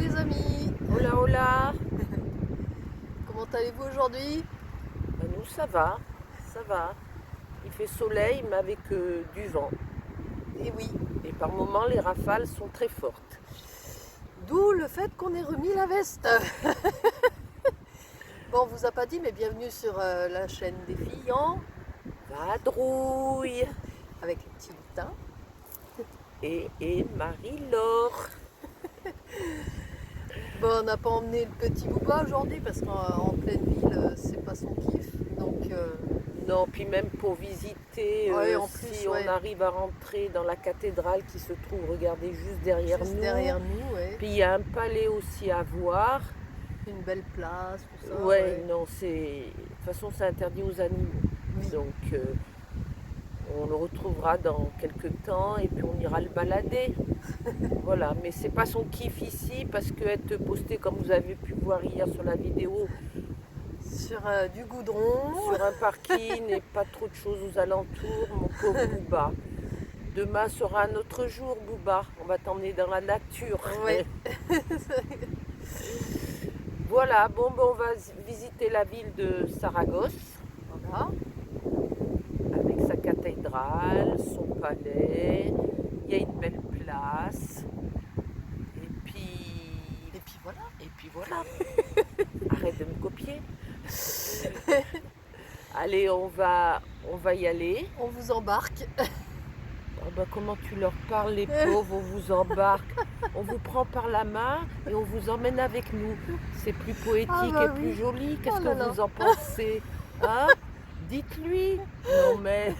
les amis. Hola, hola. Comment allez-vous aujourd'hui? Ben, nous, ça va, ça va. Il fait soleil, mais avec du vent. Eh oui, Et par moments, les rafales sont très fortes. d'où le fait qu'on ait remis la veste. Bon, on vous a pas dit, mais bienvenue sur la chaîne des filles en... Vadrouille avec les petits lutins. et Marie-Laure. Bon, on n'a pas emmené le petit Booba aujourd'hui parce qu'en pleine ville, c'est pas son kiff. Donc, Non, puis même pour visiter, ouais, en si plus, on ouais, arrive à rentrer dans la cathédrale qui se trouve, regardez, juste derrière juste nous. derrière nous, ouais. Puis il y a un palais aussi à voir. Une belle place, tout ça. Ouais, non, c'est... De toute façon, c'est interdit aux animaux. Oui. Donc, on le retrouvera dans quelques temps et puis on ira le balader. Voilà, mais c'est pas son kiff ici parce que être posté comme vous avez pu voir hier sur la vidéo Sur du goudron. sur un parking et pas trop de choses aux alentours, mon pauvre Booba. Demain sera un autre jour, Booba. On va t'emmener dans la nature. Ouais. Voilà, bon, ben, on va visiter la ville de Saragosse Voilà. avec sa cathédrale, son palais. Il y a une belle place. Et puis voilà. voilà. Arrête de me copier. Allez, on va y aller. On vous embarque. Oh ben, comment tu leur parles, les pauvres, on vous embarque. On vous prend par la main et on vous emmène avec nous. C'est plus poétique bah et plus oui. joli. Qu'est-ce Oh là que là. vous en pensez? Hein? Dites-lui. Non mais...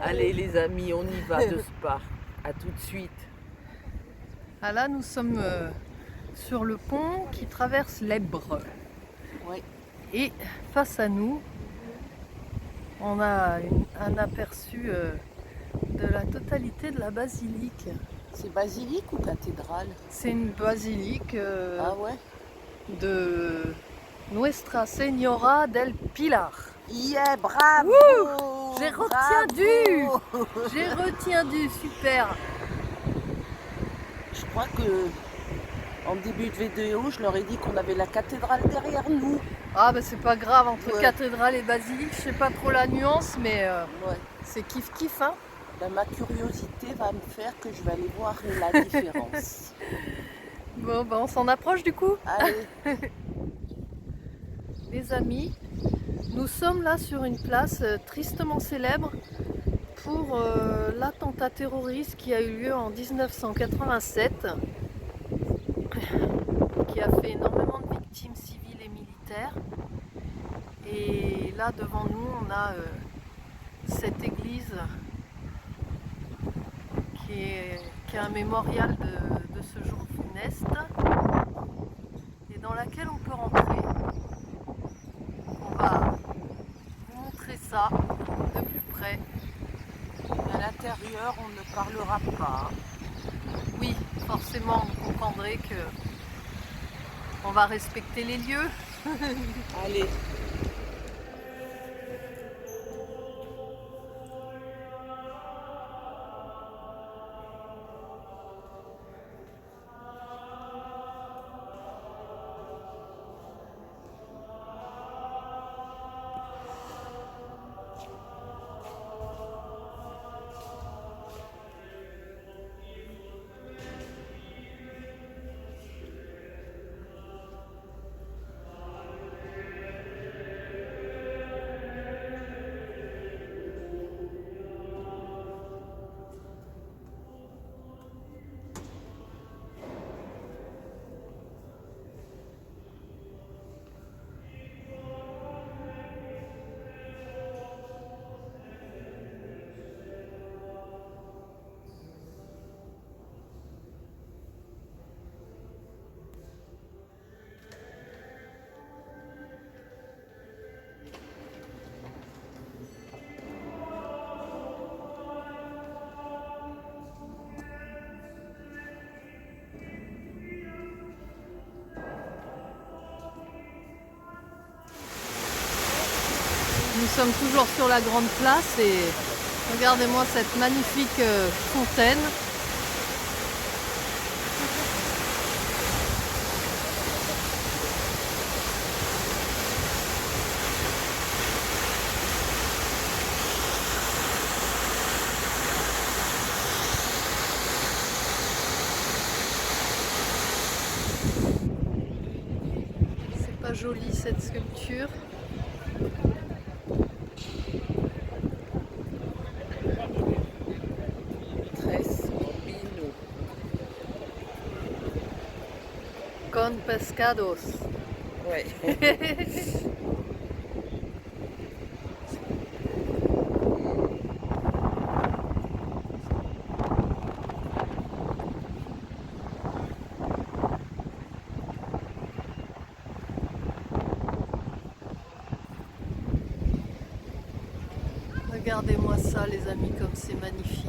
Allez les amis, on y va de Spa. À tout de suite. Ah là, nous sommes sur le pont qui traverse l'Ebre. Oui. Et face à nous, on a un aperçu de la totalité de la basilique. C'est basilique ou cathédrale? C'est une basilique Ah ouais? de Nuestra Señora del Pilar. Yeah, bravo! Wouh! J'ai retiendu! Bravo! J'ai retiendu, super! Je crois que en début de vidéo, je leur ai dit qu'on avait la cathédrale derrière nous. Ah bah c'est pas grave, entre Ouais. cathédrale et basilique, je sais pas trop la nuance, mais Ouais. c'est kiff kiff, hein. Ben, ma curiosité va me faire que je vais aller voir la différence. Bon bah on s'en approche du coup. Allez, Les amis, nous sommes là sur une place tristement célèbre pour l'attentat terroriste qui a eu lieu en 1987, qui a fait énormément de victimes civiles et militaires. Et là devant nous on a cette église qui est un mémorial de ce jour funeste et dans laquelle on peut rentrer. On va vous montrer ça de plus près. à l'intérieur, on ne parlera pas. Oui, forcément, vous comprendrez que on va respecter les lieux. Allez. Nous sommes toujours sur la grande place et regardez-moi cette magnifique fontaine. jolie cette sculpture. Tres bambino. Con pescados. Ouais. Regardez-moi ça les amis, comme c'est magnifique.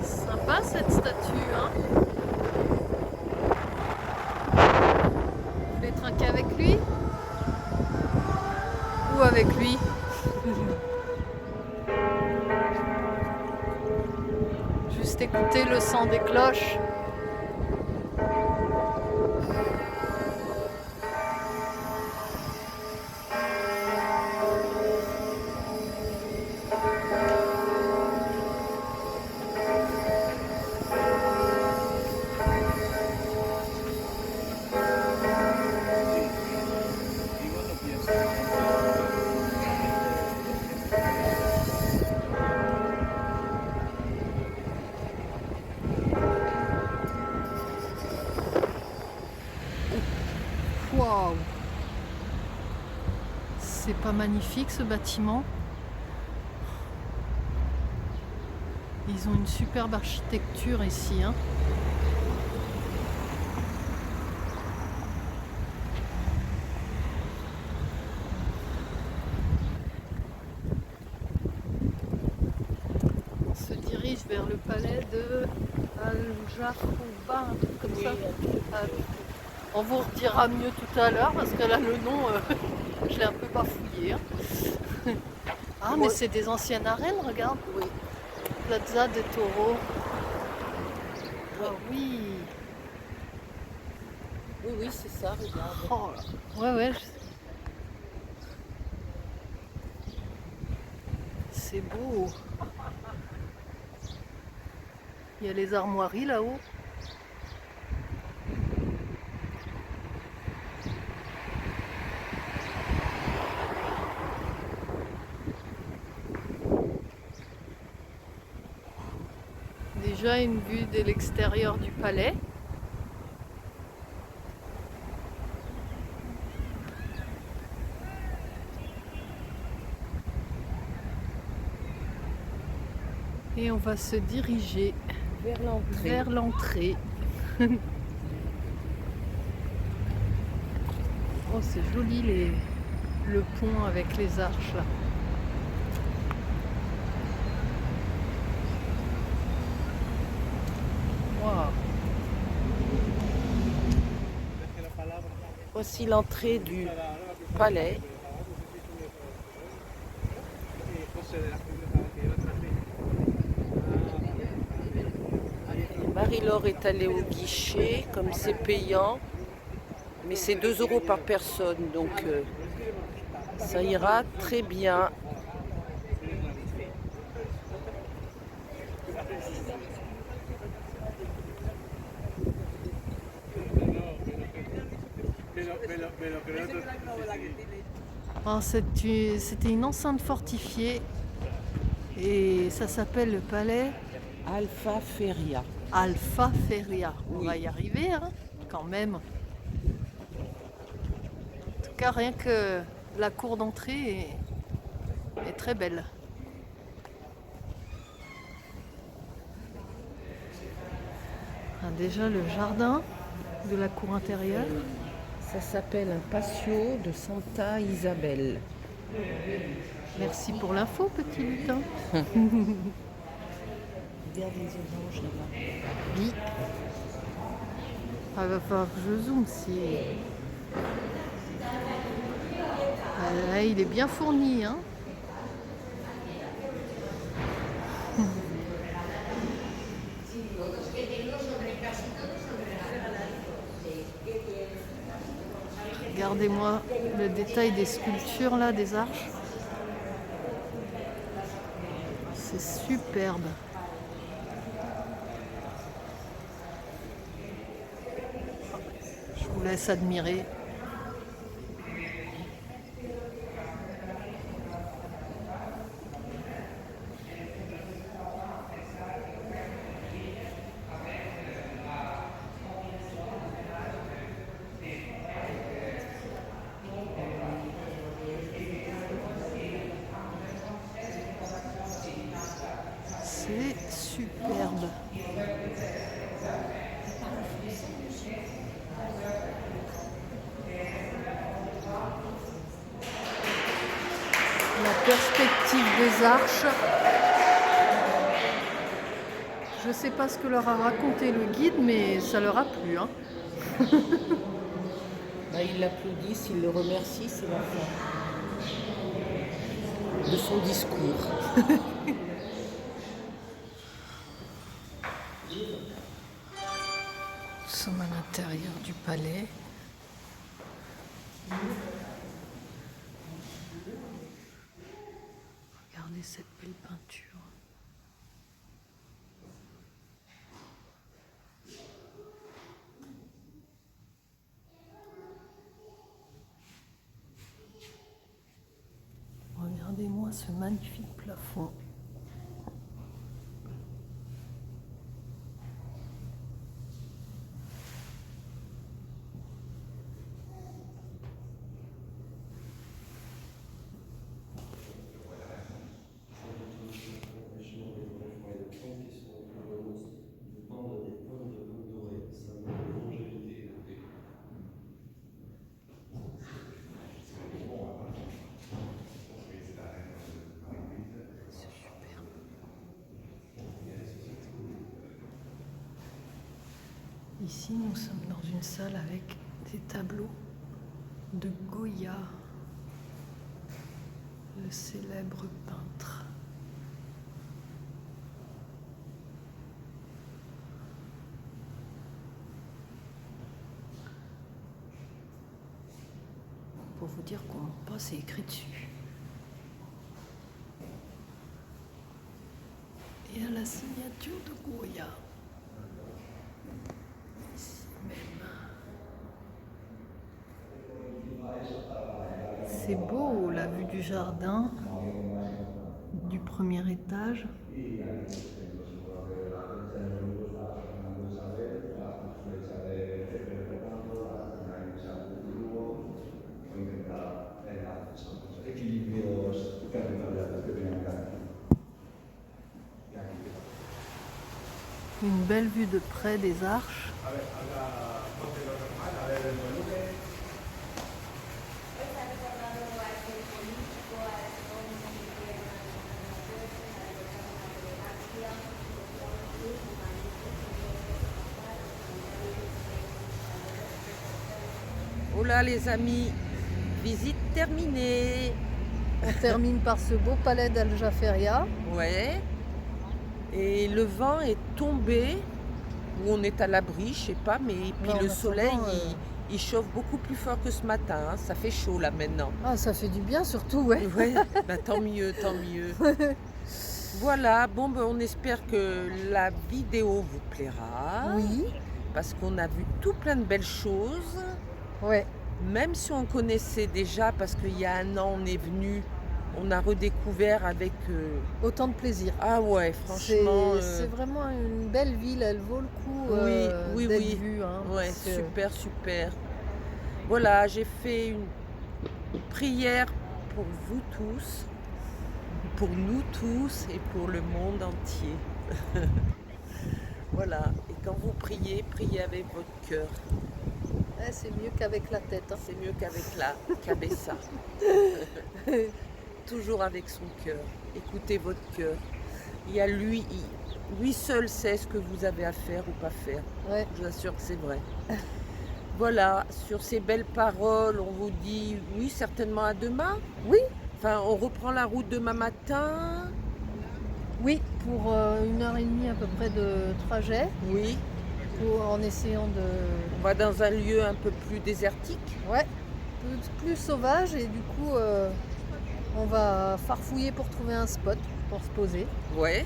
Sympa cette statue, hein. Vous voulez trinquer avec lui? Ou avec lui? Juste écouter le son des cloches. Waouh! C'est pas magnifique ce bâtiment? Ils ont une superbe architecture ici, hein. On se dirige vers le palais de Al-Jarouba, un truc comme ça. On vous redira mieux tout à l'heure parce que là le nom, je l'ai un peu bafouillé. Hein. Ah mais c'est des anciennes arènes, regarde. Oui. Plaza de Toro. Ah oui. Oui, oui, c'est ça, regarde. Oh là. Ouais, ouais. C'est beau. Il y a les armoiries là-haut. Déjà une vue de l'extérieur du palais. Et on va se diriger vers l'entrée. Oh, c'est joli le pont avec les arches là. Wow. Voici l'entrée du palais. Marie-Laure est allée au guichet, comme c'est payant, mais c'est 2 € par personne, donc ça ira très bien. Alors, c'était une enceinte fortifiée et ça s'appelle le palais Alpha Feria. Alpha Feria. On Oui. va y arriver, hein, quand même. En tout cas, rien que la cour d'entrée est très belle. Ah, déjà le jardin de la cour intérieure. Ça s'appelle un patio de Santa Isabel. Merci pour l'info, petit lutin. Regarde les oranges là-bas. Oui. Ah, va falloir que je zoome si. Ah, là, il est bien fourni, hein. Regardez-moi le détail des sculptures là, des arches. C'est superbe. Je vous laisse admirer. C'est superbe. La perspective des arches. Je ne sais pas ce que leur a raconté le guide, mais ça leur a plu, hein. Bah, ils l'applaudissent, ils le remercient, c'est la fin de son discours. Nous sommes à l'intérieur du palais. Regardez cette belle peinture. Regardez-moi ce magnifique plafond. Ici, nous sommes dans une salle avec des tableaux de Goya, le célèbre peintre. Pour vous dire comment pas, c'est écrit dessus. Et à la signature de Goya. Ici même. C'est beau, la vue du jardin, du premier étage. Une belle vue de près des arches. Voilà les amis, visite terminée. On termine par ce beau palais d'Al Jaferia. Ouais. Et le vent est tombé, ou on est à l'abri, je sais pas, mais puis Ouais, en le soleil, attendant, il chauffe beaucoup plus fort que ce matin, hein. Ça fait chaud là maintenant. Ah, ça fait du bien surtout, ouais. Ouais, bah, tant mieux, tant mieux. Voilà, bon, ben, on espère que la vidéo vous plaira. Oui, Parce qu'on a vu tout plein de belles choses. ouais. Même si on connaissait déjà, parce qu'il y a un an, on est venu, on a redécouvert avec... Autant de plaisir. Ah ouais, franchement... C'est vraiment une belle ville, elle vaut le coup oui, d'être oui. vue. Hein, Ouais, parce que- super, super. Voilà, j'ai fait une prière pour vous tous, pour nous tous et pour le monde entier. Voilà, et quand vous priez, priez avec votre cœur. Ouais, c'est mieux qu'avec la tête. Hein. C'est mieux qu'avec la cabessa. Toujours avec son cœur. Écoutez votre cœur. Il y a lui seul sait ce que vous avez à faire ou pas faire. Ouais. Je vous assure que c'est vrai. Voilà, sur ces belles paroles, on vous dit oui, certainement à demain. Oui, Enfin, on reprend la route demain matin. oui, pour 1h30 à peu près de trajet, Oui, en essayant de... on va dans un lieu un peu plus désertique. Ouais, plus sauvage et du coup on va farfouiller pour trouver un spot pour se poser. Ouais.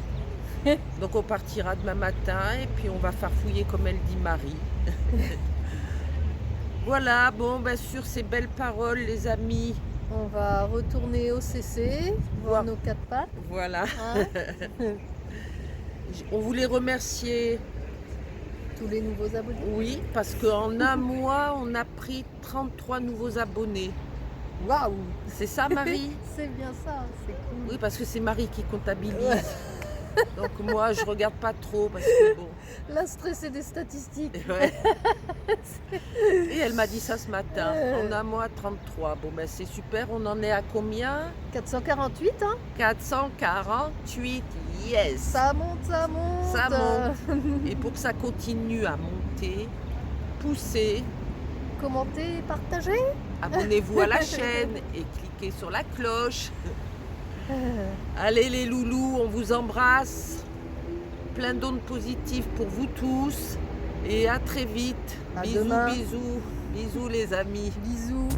Donc on partira demain matin et puis on va farfouiller comme elle dit Marie. Voilà, bon, ben sur ces belles paroles, les amis, On va retourner au CC, voir Voir. nos 4 pattes. voilà. Hein. On voulait remercier, Tous les nouveaux abonnés. oui, parce qu'en un mois, on a pris 33 nouveaux abonnés. Waouh, C'est ça, Marie? c'est bien ça, c'est cool. Oui, parce que c'est Marie qui comptabilise. Ouais. Donc moi, je regarde pas trop parce que bon. La stress et des statistiques. Ouais. Et elle m'a dit ça ce matin. En un mois, 33. Bon, ben c'est super. On en est à combien? 448, hein. 448. Yes. Ça monte, ça monte. Ça monte. Et pour que ça continue à monter, poussez, Commentez, partagez. abonnez-vous à la chaîne et cliquez sur la cloche. Allez les loulous, on vous embrasse. Plein d'ondes positives pour vous tous. Et à très vite. À Bisous, demain. bisous. Bisous les amis. Bisous.